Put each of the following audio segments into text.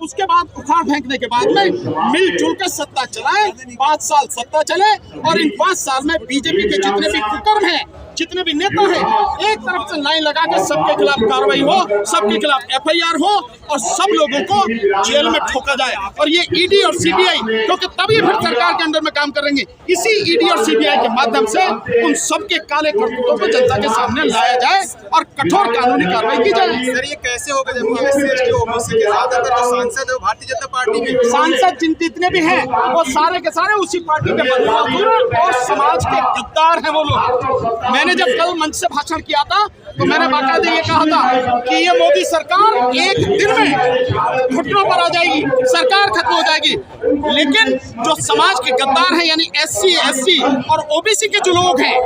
उसके बाद उखाड़ फेंकने के बाद में मिलजुल कर सत्ता चलाए, 5 साल सत्ता चले और इन 5 साल में बीजेपी के जितने भी कुकर्म हैं, जितने भी नेता हैं, एक तरफ से लाइन लगा के सबके खिलाफ कार्रवाई हो, सबके खिलाफ FIR हो और सब लोगों को जेल में ठोका जाए। और ये ED और CBI, क्योंकि तभी फिर सरकार के अंडर में काम करेंगे, इसी ED और CBI के माध्यम से उन सबके काले करतूतों को जनता के सामने लाया जाए और कठोर कानूनी कार्रवाई की जाए। सर, ये कैसे होगा जबकि SC/ST OBC के ज्यादातर जो सांसद है वो भारतीय जनता पार्टी में, सांसद जितने भी हैं वो सारे के सारे उसी पार्टी के मजदूर और समाज के गद्दार हैं वो लोग। मैंने जब कल मंच से भाषण किया था तो मैंने बाकायदा ये कहा था कि ये मोदी सरकार एक दिन में घुटनों पर आ जाएगी, सरकार खत्म हो जाएगी। लेकिन जो समाज के गद्दार हैं यानी SC, SC और OBC के जो लोग हैं,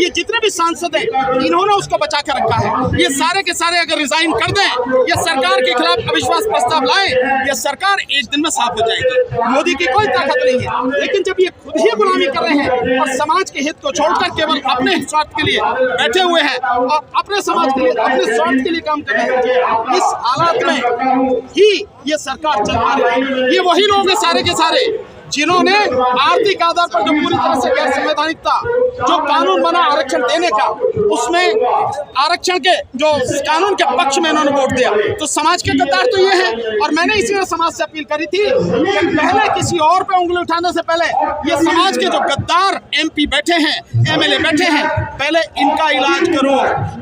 ये जितने भी सांसद हैं, इन्होंने उसको बचा के रखा है। ये सारे के सारे अगर रिजाइन कर दें या सरकार के खिलाफ अविश्वास प्रस्ताव लाएं, ये सरकार एक दिन में साफ हो जाएगी। मोदी की कोई ताकत नहीं है। लेकिन जब ये खुद ही गुलामी कर रहे हैं और समाज के हित को छोड़कर केवल अपने स्वार्थ के लिए बैठे हुए हैं और अपने समाज के लिए, अपने स्वार्थ के लिए काम कर रहे हैं, इस हालात में ही ये सरकार चल पा रही है। ये वही लोग हैं सारे के सारे जिन्होंने आर्थिक आधार पर जो पूरी तरह से गैर संवैधानिक था, जो कानून बना आरक्षण देने का, उसमें आरक्षण के जो कानून के पक्ष में इन्होंने वोट दिया। तो समाज के गद्दार तो ये है। और मैंने इसी समाज से अपील करी थी कि पहले किसी और पे उंगली उठाने से पहले ये समाज के जो गद्दार MP बैठे हैं, MLA बैठे हैं, पहले इनका इलाज करो।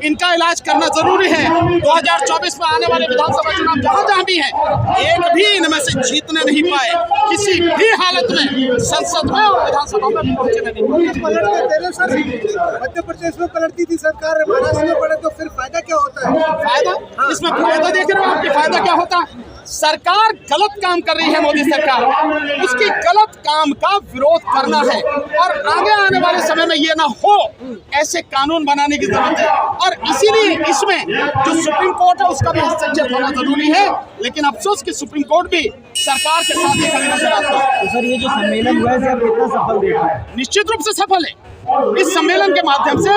इनका इलाज करना जरूरी है। 2024 में आने वाले विधानसभा चुनाव जहाँ भी है, एक भी इनमें से जीतने नहीं पाए, किसी भी हालत में संसद में और विधानसभा में पहुंचने नहीं पाए। मध्य प्रदेश में पलटती थी सरकार, महाराष्ट्र में पलटे तो फिर फायदा क्या होता है? फायदा इसमें फायदा देख रहे हो आपके, फायदा क्या होता है? सरकार गलत काम कर रही है, मोदी सरकार, उसकी गलत काम का विरोध करना है और आगे आने वाले समय में ये ना हो, ऐसे कानून बनाने की जरूरत है। और इसीलिए इसमें जो सुप्रीम कोर्ट है उसका भी हस्तक्षेप होना जरूरी है। लेकिन अफसोस कि सुप्रीम कोर्ट भी सरकार के साथ ही खड़ी नजर आता है। तो सर, ये जो सम्मेलन हुआ है कितना सफल देख रहे हैं? निश्चित रूप से सफल है। इस सम्मेलन के माध्यम से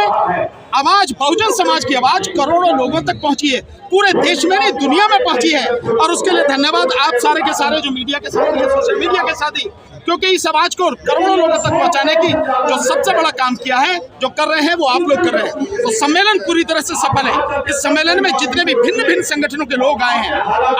आवाज, बहुजन समाज की आवाज करोड़ों लोगों तक पहुंची है, पूरे देश में नहीं दुनिया में पहुंची है। और उसके लिए धन्यवाद आप सारे के सारे जो मीडिया के साथ, सोशल मीडिया के साथ ही, क्योंकि इस आवाज को करोड़ों लोगों तक पहुंचाने की जो सबसे बड़ा काम किया है, जो कर रहे हैं, वो आप लोग कर रहे हैं। तो सम्मेलन पूरी तरह से सफल है। इस सम्मेलन में जितने भी भिन्न भिन्न संगठनों के लोग आए हैं,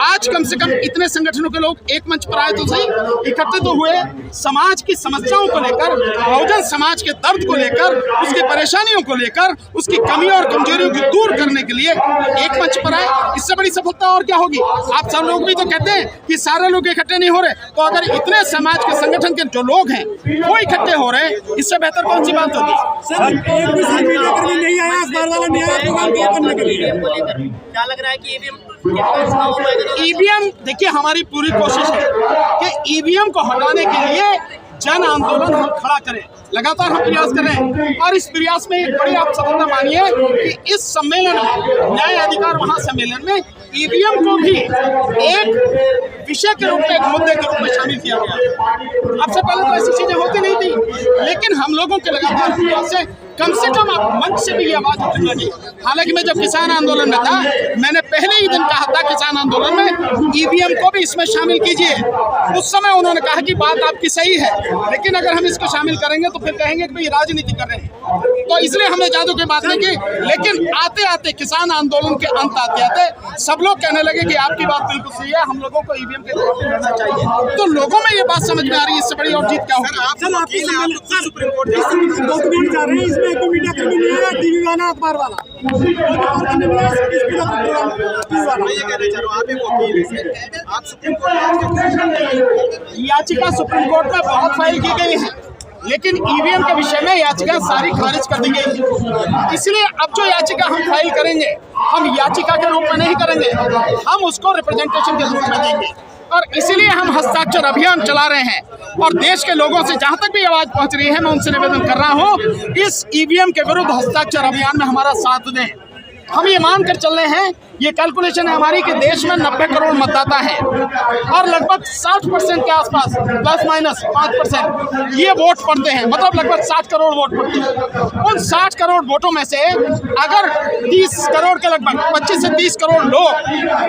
आज कम से कम इतने संगठनों के लोग एक मंच पर आए तो सही, इकट्ठे तो हुए समाज की समस्याओं को लेकर, बहुजन समाज के दर्द को लेकर, उसकी परेशानियों को लेकर, उसकी कमियों और कमजोरियों को दूर करने के लिए एक मंच पर आए। इससे बड़ी सफलता और क्या होगी? आप सब लोग भी तो कहते हैं कि सारे लोग इकट्ठे नहीं हो रहे, तो अगर इतने समाज के संगठन के जो लोग हैं वो इकट्ठे हो रहे हैं, इससे बेहतर कौन सी बात होगी? सर, एक भी मीडियाकर्मी नहीं आया इस बार वाला न्याय प्रोग्राम तय करने के लिए। क्या लग रहा है कि EVM, देखिए हमारी पूरी कोशिश है कि EVM को हटाने के लिए जन आंदोलन हम खड़ा करें, लगातार हम प्रयास कर रहे हैं। और इस प्रयास में एक बड़ी आप सफलता मानिए कि इस सम्मेलन में, न्याय अधिकार महासम्मेलन में, EVM को भी एक विषय के रूप में, एक मुद्दे के रूप में शामिल किया गया। अब से पहले तो ऐसी चीजें होती नहीं थी, लेकिन हम लोगों के लगातार प्रयास से कम आप मंच से भी ये आवाज उठने लगी। हालांकि मैं जब किसान आंदोलन में था, मैंने पहले ही दिन कहा था किसान आंदोलन में EVM को भी इसमें शामिल कीजिए। उस समय उन्होंने कहा कि बात आपकी सही है, लेकिन अगर हम इसको शामिल करेंगे तो फिर कहेंगे कि भाई राजनीति कर रहे हैं। तो इसलिए हमने जादू की बात नहीं की। लेकिन आते आते किसान आंदोलन के अंत आते आते सब लोग कहने लगे कि आपकी बात बिल्कुल सही है, हम लोगों को EVM के तौर पर लेना चाहिए। तो लोगों में ये बात समझ में आ रही है, इससे बड़ी और जीत क्या होगी? सुप्रीम कोर्ट को मीडिया कर्मी नहीं है, TV वाला, अखबार वाला, याचिका सुप्रीम कोर्ट में बहुत फाइल की गई है, लेकिन EVM के विषय में याचिका सारी खारिज कर दी गई है। इसलिए अब जो याचिका हम फाइल करेंगे, हम याचिका के रूप में नहीं करेंगे, हम उसको रिप्रेजेंटेशन के रूप में देंगे। और इसीलिए हम हस्ताक्षर अभियान चला रहे हैं। और देश के लोगों से जहां तक भी आवाज पहुंच रही है, मैं उनसे निवेदन कर रहा हूं, इस EVM के विरुद्ध हस्ताक्षर अभियान में हमारा साथ दें। हम ये मान कर चल रहे हैं, ये कैलकुलेशन है हमारी कि देश में 90 करोड़ मतदाता है और लगभग 60% के आसपास प्लस माइनस 5% ये वोट पड़ते हैं, मतलब लगभग 60 करोड़ वोट पड़ते हैं। उन 60 करोड़ वोटों में से अगर 30 करोड़ के लगभग 25 से 30 करोड़ लोग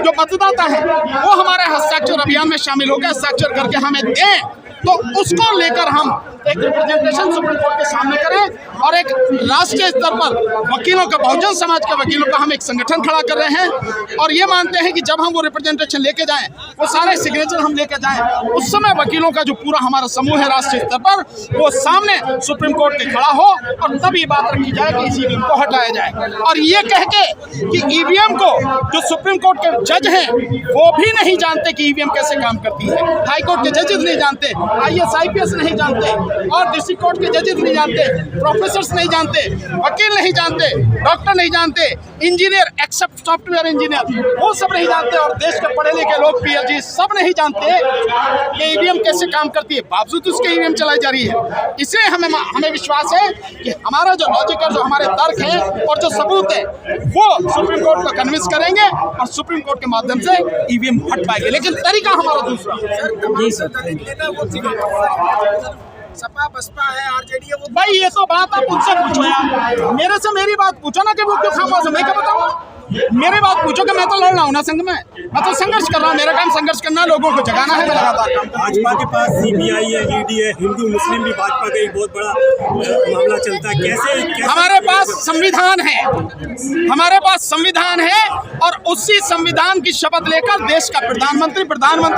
जो मतदाता हैं वो हमारे हस्ताक्षर अभियान में शामिल होकर हस्ताक्षर करके हमें दें, तो उसको लेकर हम एक रिप्रेजेंटेशन सुप्रीम कोर्ट के सामने करें और एक राष्ट्रीय स्तर पर वकीलों का, बहुजन समाज के वकीलों का हम एक संगठन खड़ा कर रहे हैं और ये मानते हैं कि जब हम वो रिप्रेजेंटेशन लेके जाएं, वो सारे सिग्नेचर हम लेके जाएं, उस समय वकीलों का जो पूरा हमारा समूह है राष्ट्रीय स्तर पर वो सामने सुप्रीम कोर्ट के खड़ा हो और तब ये बात रखी जाए कि इस ईवीएम को हटाया जाए। और ये कह के कि ईवीएम को जो सुप्रीम कोर्ट के जज हैं वो भी नहीं जानते कि ईवीएम कैसे काम करती है, हाई कोर्ट के जजेस नहीं जानते, IAS IPS नहीं जानते और डिस्ट्रिक्ट कोर्ट के जजेस नहीं जानते, प्रोफेसर्स नहीं जानते, वकील नहीं जानते, डॉक्टर नहीं जानते, इंजीनियर एक्सेप्ट सॉफ्टवेयर इंजीनियर वो सब नहीं जानते और देश के पढ़े लिखे लोग PhD सब नहीं जानते कि ईवीएम कैसे काम करती है, बावजूद उसके ईवीएम चलाई जा रही है। इसलिए हमें विश्वास है कि हमारा जो लॉजिक और जो हमारे तर्क है और जो सबूत है वो सुप्रीम कोर्ट को कन्विंस करेंगे और सुप्रीम कोर्ट के माध्यम से ईवीएम हट पाएंगे। लेकिन तरीका हमारा दूसरा। जी सर, सपा बसपा है, आरजेडी है, वो भाई ये तो बात आप उनसे पूछो यार, मेरे से मेरी बात पूछो ना कि वो क्यों खामोश है, मैं क्या बताऊँ? मेरी बात पूछो कि मैं तो लड़ रहा हूँ ना संघ में, मैं तो संघर्ष कर रहा हूँ, मेरा काम संघर्ष करना, लोगों को जगाना है, मैं लगातार काम। भाजपा के पास CBI है, ED है, हिंदू मुस्लिम भी भाजपा का एक बहुत बड़ा मामला चलता है। कैसे हमारे पास संविधान है, हमारे पास संविधान है और उसी संविधान की शपथ लेकर देश का प्रधानमंत्री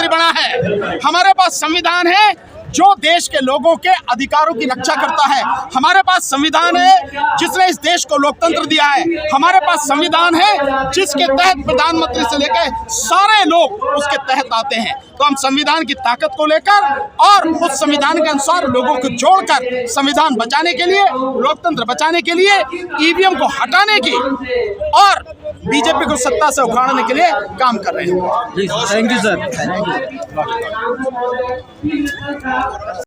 बना है। हमारे पास संविधान है जो देश के लोगों के अधिकारों की रक्षा करता है। हमारे पास संविधान है जिसने इस देश को लोकतंत्र दिया है। हमारे पास संविधान है जिसके तहत प्रधानमंत्री से लेकर सारे लोग उसके तहत आते हैं। तो हम संविधान की ताकत को लेकर और उस संविधान के अनुसार लोगों को जोड़कर संविधान बचाने के लिए, लोकतंत्र बचाने के लिए, ईवीएम को हटाने की और बीजेपी को सत्ता से उखाड़ने के लिए काम कर रहे हैं। Thank you sir.